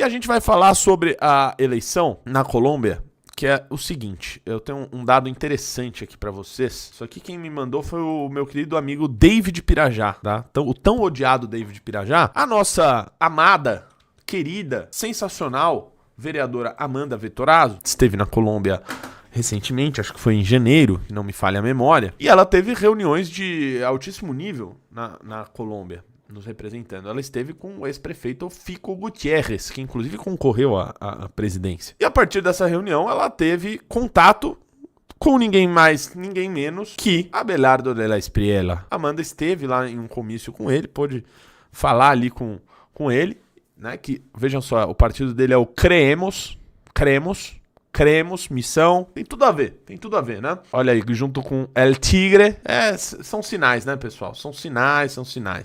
a gente vai falar sobre a eleição na Colômbia, que é o seguinte, eu tenho um dado interessante aqui pra vocês. Isso aqui quem me mandou foi o meu querido amigo David Pirajá, tá? Então, o tão odiado David Pirajá. A nossa amada, querida, sensacional vereadora Amanda Vettorazzo esteve na Colômbia recentemente, acho que foi em janeiro, se não me falha a memória, e ela teve reuniões de altíssimo nível na Colômbia, nos representando. Ela esteve com o ex-prefeito Fico Gutiérrez, que inclusive concorreu à presidência. E a partir dessa reunião, ela teve contato com ninguém mais, ninguém menos que Abelardo de la Espriella. Amanda esteve lá em um comício com ele, pôde falar ali com ele, né? Que, vejam só, o partido dele é o Creemos, Missão, tem tudo a ver, né? Olha aí, junto com El Tigre, são sinais, né, pessoal? São sinais.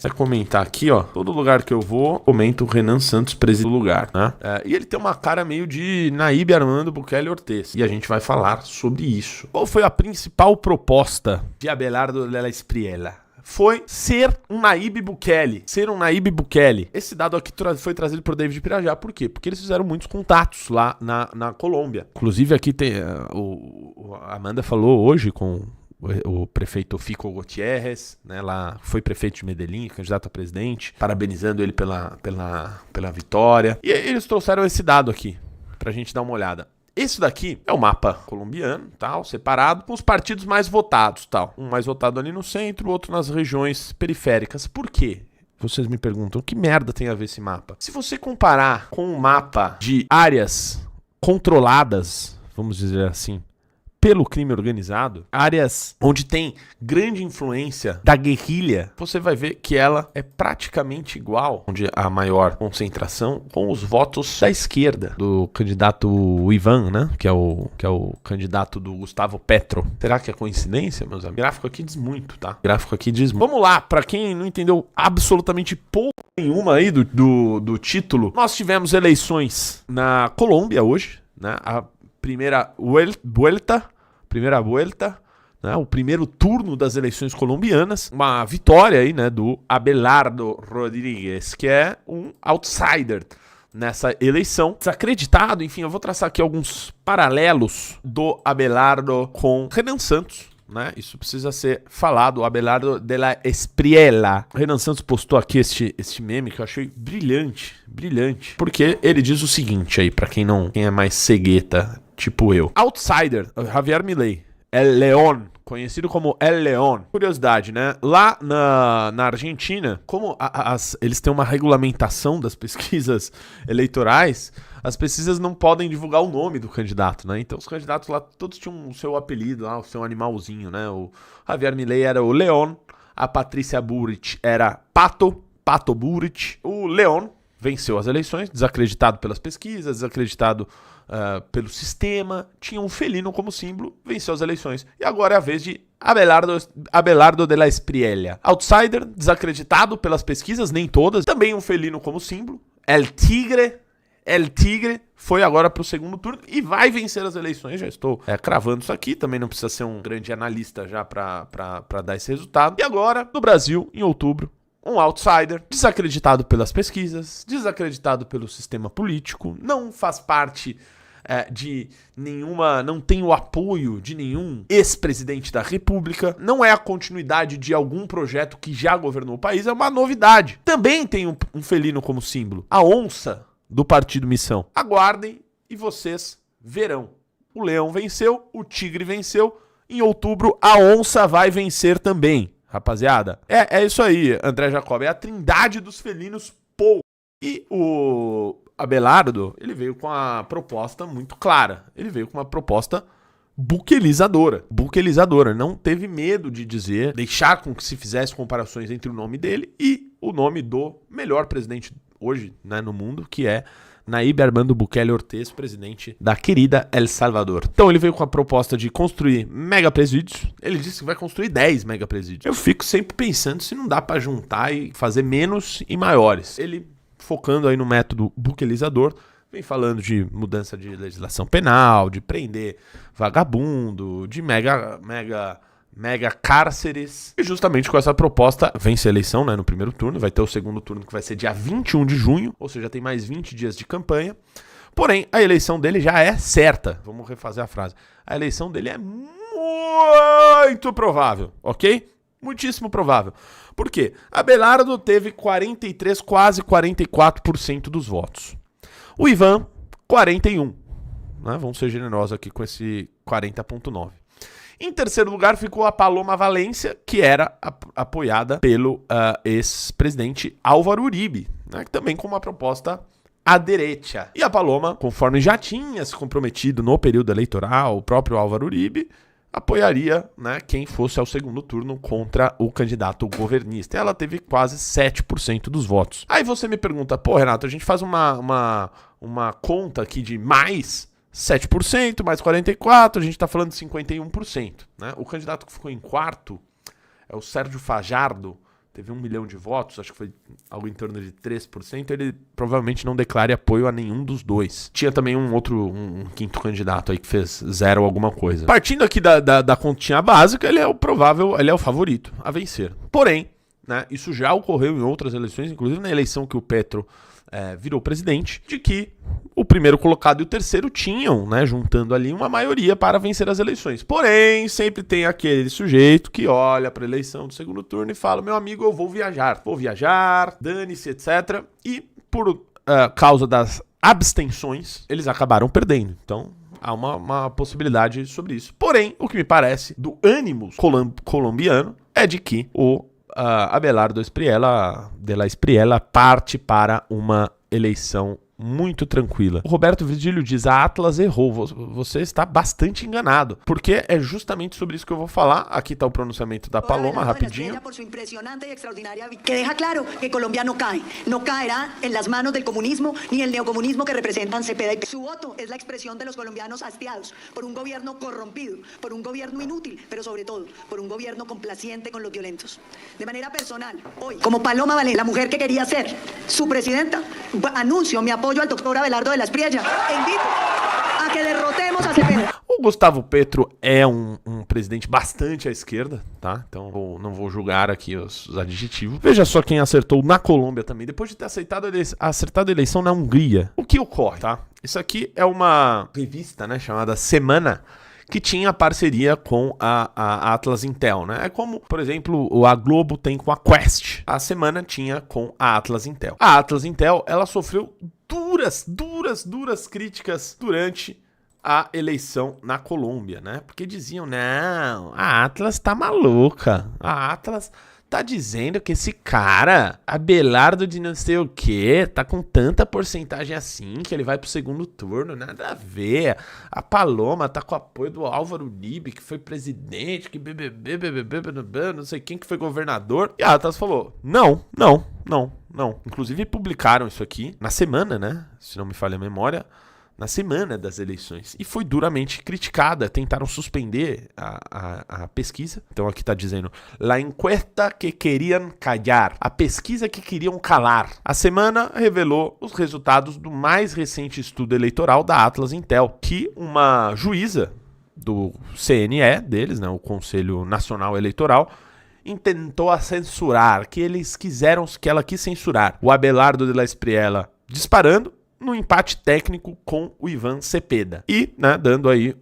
Vai comentar aqui, ó, todo lugar que eu vou, comenta o Renan Santos, presidente do lugar, né? E ele tem uma cara meio de Nayib Armando Bukele Ortiz, e a gente vai falar sobre isso. Qual foi a principal proposta de Abelardo de la Espriella? Foi ser um Nayib Bukele. Esse dado aqui foi trazido por David Pirajá. Por quê? Porque eles fizeram muitos contatos lá na Colômbia. Inclusive aqui tem... a Amanda falou hoje com o prefeito Fico Gutiérrez, né? Lá foi prefeito de Medellín, candidato a presidente, parabenizando ele pela vitória. E eles trouxeram esse dado aqui, pra gente dar uma olhada. Esse daqui é o mapa colombiano, tal, separado, com os partidos mais votados, tal. Um mais votado ali no centro, o outro nas regiões periféricas. Por quê? Vocês me perguntam, que merda tem a ver esse mapa? Se você comparar com um mapa de áreas controladas, vamos dizer assim, pelo crime organizado, áreas onde tem grande influência da guerrilha, você vai ver que ela é praticamente igual, onde a maior concentração com os votos da esquerda, do candidato Ivan, né? Que é o candidato do Gustavo Petro. Será que é coincidência, meus amigos? O gráfico aqui diz muito, tá? Vamos lá, pra quem não entendeu absolutamente pouco nenhuma aí do título, nós tivemos eleições na Colômbia hoje, né? A primeira vuelta, né, o primeiro turno das eleições colombianas, uma vitória aí, né, do Abelardo Rodrigues, que é um outsider nessa eleição, desacreditado. Enfim, eu vou traçar aqui alguns paralelos do Abelardo com Renan Santos, né? Isso precisa ser falado, Abelardo de la Espriella. O Renan Santos postou aqui este meme que eu achei brilhante, porque ele diz o seguinte aí, pra quem é mais cegueta, tipo eu. Outsider, Javier Milei, El León, conhecido como El León. Curiosidade, né? Lá na Argentina, como eles têm uma regulamentação das pesquisas eleitorais, as pesquisas não podem divulgar o nome do candidato, né? Então os candidatos lá todos tinham o seu apelido lá, o seu animalzinho, né? O Javier Milei era o León, a Patrícia Bullrich era Pato Bullrich. O León venceu as eleições, desacreditado pelas pesquisas, desacreditado pelo sistema, tinha um felino como símbolo, venceu as eleições. E agora é a vez de Abelardo de la Espriella. Outsider, desacreditado pelas pesquisas, nem todas, também um felino como símbolo. El Tigre foi agora para o segundo turno e vai vencer as eleições. Já estou cravando isso aqui, também não precisa ser um grande analista já para dar esse resultado. E agora, no Brasil, em outubro, um outsider, desacreditado pelas pesquisas, desacreditado pelo sistema político, não faz parte de nenhuma, não tem o apoio de nenhum ex-presidente da República, não é a continuidade de algum projeto que já governou o país, é uma novidade. Também tem um felino como símbolo, a onça do Partido Missão. Aguardem e vocês verão. O leão venceu, o tigre venceu, em outubro a onça vai vencer também. Rapaziada, é isso aí, André Jacob, é a trindade dos felinos Pou. E o Abelardo, ele veio com a proposta muito clara, ele veio com uma proposta bukelizadora, não teve medo de deixar com que se fizesse comparações entre o nome dele e o nome do melhor presidente hoje, né, no mundo, que é Nayib Armando Bukele Ortiz, presidente da querida El Salvador. Então ele veio com a proposta de construir megapresídios. Ele disse que vai construir 10 megapresídios. Eu fico sempre pensando se não dá pra juntar e fazer menos e maiores. Ele, focando aí no método bukelizador, vem falando de mudança de legislação penal, de prender vagabundo, de mega mega cárceres. E justamente com essa proposta, vence a eleição, né, no primeiro turno. Vai ter o segundo turno que vai ser dia 21 de junho, ou seja, tem mais 20 dias de campanha. Porém, a eleição dele já é certa. Vamos refazer a frase. A eleição dele é muito provável, ok? Muitíssimo provável. Por quê? Abelardo teve 43, quase 44% dos votos. O Ivan, 41%. Né? Vamos ser generosos aqui com esse 40,9%. Em terceiro lugar ficou a Paloma Valência, que era apoiada pelo ex-presidente Álvaro Uribe, né? Também com uma proposta à direita. E a Paloma, conforme já tinha se comprometido no período eleitoral, o próprio Álvaro Uribe apoiaria, né, quem fosse ao segundo turno contra o candidato governista. Ela teve quase 7% dos votos. Aí você me pergunta, pô, Renato, a gente faz uma conta aqui de mais 7%, mais 44%, a gente tá falando de 51%. Né? O candidato que ficou em quarto é o Sérgio Fajardo, teve 1 milhão de votos, acho que foi algo em torno de 3%, ele provavelmente não declare apoio a nenhum dos dois. Tinha também um quinto candidato aí que fez 0 alguma coisa. Partindo aqui da continha básica, ele é o favorito a vencer. Porém, né, isso já ocorreu em outras eleições, inclusive na eleição que o Petro virou presidente, de que o primeiro colocado e o terceiro tinham, né, juntando ali uma maioria para vencer as eleições. Porém, sempre tem aquele sujeito que olha para a eleição do segundo turno e fala, meu amigo, eu vou viajar, dane-se, etc. E por causa das abstenções, eles acabaram perdendo. Então, há uma possibilidade sobre isso. Porém, o que me parece do ânimo colombiano é de que o Abelardo de la Espriella parte para uma eleição muito tranquila. O Roberto Virgílio diz, a Atlas errou. Você está bastante enganado, porque é justamente sobre isso que eu vou falar. Aqui está o pronunciamento da Paloma, rapidinho. Por su impresionante y extraordinaria que deja claro que Colombia no cae. No caerá en las manos del comunismo ni el neocomunismo que representan Cepeda y Petro. Su voto es la expresión de los colombianos hastiados por un gobierno corrompido, por un gobierno inútil, pero sobre todo por un gobierno complaciente con los violentos. De manera personal, hoy, como Paloma Valencia, la mujer que quería ser su presidenta, anuncio mi apoyo al doctor Abelardo de la Espriella e invito a que derrotemos a Cepeda. O Gustavo Petro é um presidente bastante à esquerda, tá? Então não vou julgar aqui os adjetivos. Veja só quem acertou na Colômbia também, depois de ter acertado a eleição na Hungria. O que ocorre, tá? Isso aqui é uma revista, né, chamada Semana, que tinha parceria com a Atlas Intel, né? É como, por exemplo, a Globo tem com a Quest. A Semana tinha com a Atlas Intel. A Atlas Intel, ela sofreu duras críticas durante a eleição na Colômbia, né? Porque diziam, não, a Atlas tá maluca. A Atlas tá dizendo que esse cara, Abelardo de não sei o que, tá com tanta porcentagem assim que ele vai pro segundo turno, nada a ver. A Paloma tá com o apoio do Álvaro Uribe, que foi presidente, que não sei quem que foi governador. E a Atlas falou, não. Inclusive publicaram isso aqui na semana, né? Se não me falha a memória, na semana das eleições. E foi duramente criticada. Tentaram suspender a pesquisa. Então aqui tá dizendo, la encuesta que queriam callar. A pesquisa que queriam calar. A semana revelou os resultados do mais recente estudo eleitoral da Atlas Intel, que uma juíza do CNE deles, né, o Conselho Nacional Eleitoral, intentou censurar, que ela quis censurar o Abelardo de la Espriella disparando no empate técnico com o Ivan Cepeda e, né, dando aí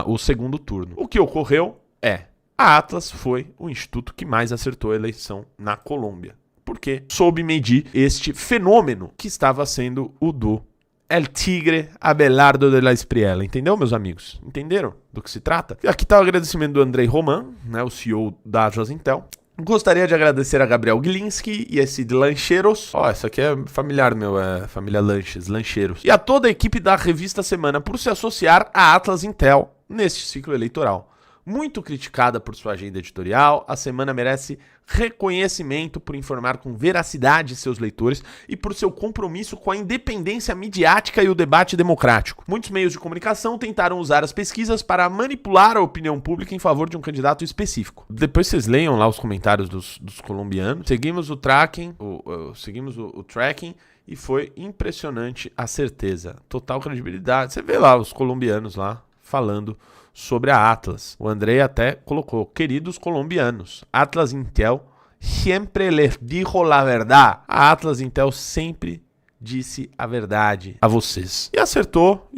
o segundo turno. O que ocorreu é, a Atlas foi o instituto que mais acertou a eleição na Colômbia, porque soube medir este fenômeno que estava sendo o do El Tigre Abelardo de la Espriella. Entendeu, meus amigos? Entenderam do que se trata? E aqui está o agradecimento do Andrei Roman, né, o CEO da Atlas Intel. Gostaria de agradecer a Gabriel Gilinski e a Cid Lancheiros. Essa aqui é familiar meu, é família Lancheiros. E a toda a equipe da Revista Semana por se associar à Atlas Intel neste ciclo eleitoral. Muito criticada por sua agenda editorial, a Semana merece reconhecimento por informar com veracidade seus leitores e por seu compromisso com a independência midiática e o debate democrático. Muitos meios de comunicação tentaram usar as pesquisas para manipular a opinião pública em favor de um candidato específico. Depois vocês leiam lá os comentários dos colombianos. Seguimos o tracking e foi impressionante a certeza. Total credibilidade. Você vê lá os colombianos lá falando sobre a Atlas. O André até colocou: queridos colombianos, Atlas Intel sempre les dijo la verdad. A Atlas Intel sempre disse a verdade a vocês. E acertou,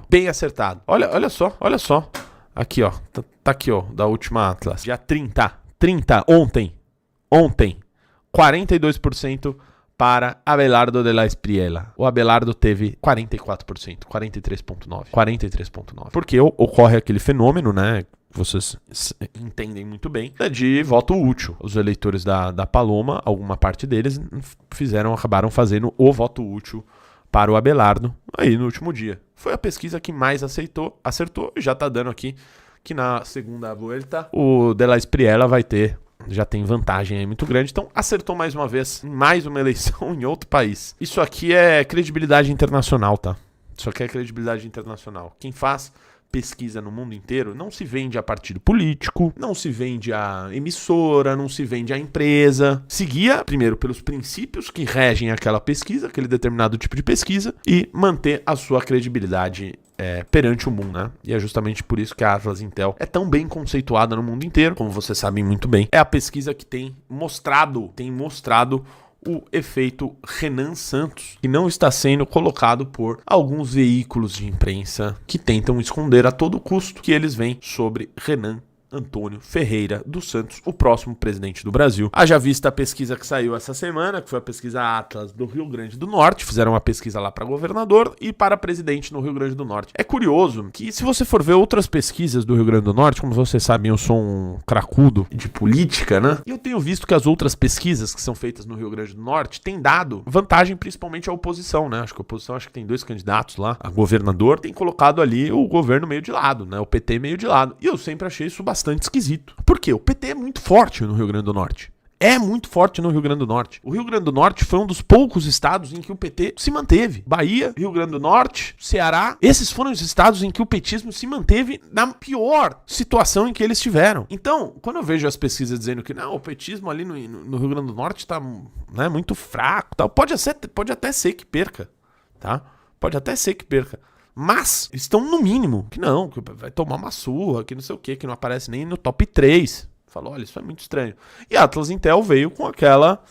bem acertado. Olha só. Aqui, ó. Tá aqui, ó, da última Atlas. Dia 30, ontem. 42% para Abelardo de la Espriella. O Abelardo teve 44%, 43,9%. Porque ocorre aquele fenômeno, né? Vocês entendem muito bem, de voto útil. Os eleitores da Paloma, alguma parte deles, acabaram fazendo o voto útil para o Abelardo aí no último dia. Foi a pesquisa que mais acertou, e já tá dando aqui que na segunda volta o de la Espriella já tem vantagem aí muito grande. Então acertou mais uma vez, em mais uma eleição em outro país. Isso aqui é credibilidade internacional, tá? Isso aqui é credibilidade internacional. Quem faz pesquisa no mundo inteiro não se vende a partido político, não se vende a emissora, não se vende a empresa. Se guia, primeiro, pelos princípios que regem aquela pesquisa, aquele determinado tipo de pesquisa, e manter a sua credibilidade perante o mundo, né? E é justamente por isso que a Atlas Intel é tão bem conceituada no mundo inteiro, como vocês sabem muito bem. É a pesquisa que tem mostrado o efeito Renan Santos, que não está sendo colocado por alguns veículos de imprensa que tentam esconder a todo custo que eles veem sobre Renan Antônio Ferreira dos Santos, o próximo presidente do Brasil. Haja vista a pesquisa que saiu essa semana, que foi a pesquisa Atlas do Rio Grande do Norte. Fizeram uma pesquisa lá para governador e para presidente no Rio Grande do Norte. É curioso que, se você for ver outras pesquisas do Rio Grande do Norte, como vocês sabem, eu sou um cracudo de política, né? E eu tenho visto que as outras pesquisas que são feitas no Rio Grande do Norte têm dado vantagem principalmente à oposição, né? Acho que a oposição tem 2 candidatos lá, a governador, tem colocado ali o governo meio de lado, né? O PT meio de lado. E eu sempre achei isso bastante esquisito. Por quê? O PT é muito forte no Rio Grande do Norte. É muito forte no Rio Grande do Norte. O Rio Grande do Norte foi um dos poucos estados em que o PT se manteve. Bahia, Rio Grande do Norte, Ceará. Esses foram os estados em que o petismo se manteve na pior situação em que eles estiveram. Então, quando eu vejo as pesquisas dizendo que não, o petismo ali no Rio Grande do Norte tá, né, muito fraco, tal, pode até ser que perca, tá? Pode até ser que perca. Mas estão no mínimo, que não, que vai tomar uma surra, que não sei o que não aparece nem no top 3. Falou, olha, isso é muito estranho. E a Atlas Intel veio com aquela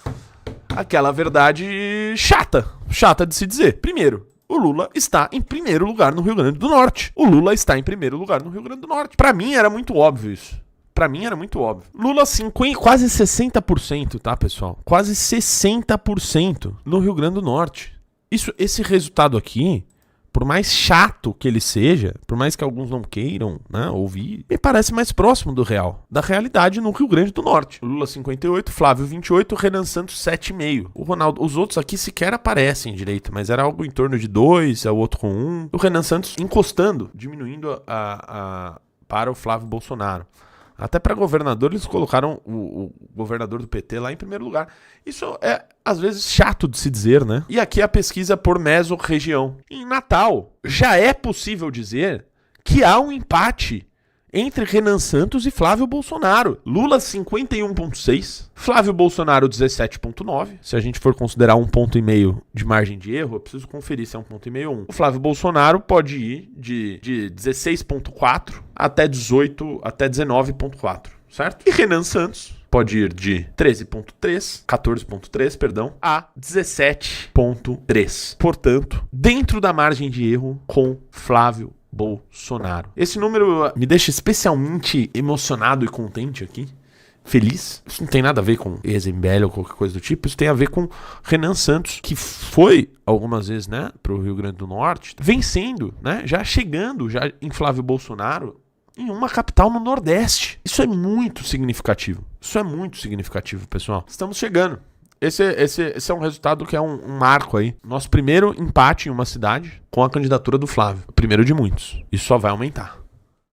verdade chata de se dizer. Primeiro, o Lula está em primeiro lugar no Rio Grande do Norte. Pra mim era muito óbvio isso. Lula quase 60%, tá, pessoal? Quase 60% no Rio Grande do Norte. Esse resultado aqui, por mais chato que ele seja, por mais que alguns não queiram, né, ouvir, me parece mais próximo da realidade no Rio Grande do Norte. Lula 58, Flávio 28, Renan Santos 7,5. O Ronaldo, os outros aqui sequer aparecem direito, mas era algo em torno de 2, o outro com 1. O Renan Santos encostando, diminuindo para o Flávio Bolsonaro. Até para governador, eles colocaram o governador do PT lá em primeiro lugar. Isso é, às vezes, chato de se dizer, né? E aqui a pesquisa por mesorregião. Em Natal, já é possível dizer que há um empate entre Renan Santos e Flávio Bolsonaro. Lula 51,6, Flávio Bolsonaro 17,9. Se a gente for considerar 1,5 ponto de margem de erro, eu preciso conferir se é 1,5 ponto ou 1. O Flávio Bolsonaro pode ir de 16,4 até 19,4, certo? E Renan Santos pode ir de 14,3, perdão, a 17,3. Portanto, dentro da margem de erro com Flávio Bolsonaro. Esse número me deixa especialmente emocionado e contente aqui. Feliz. Isso não tem nada a ver com ex-MBL ou qualquer coisa do tipo. Isso tem a ver com Renan Santos, que foi algumas vezes, né, pro Rio Grande do Norte, vencendo, né, já chegando já em Flávio Bolsonaro em uma capital no Nordeste. Isso é muito significativo. Pessoal. Estamos chegando. Esse é um resultado que é um marco aí. Nosso primeiro empate em uma cidade com a candidatura do Flávio. O primeiro de muitos. Isso só vai aumentar.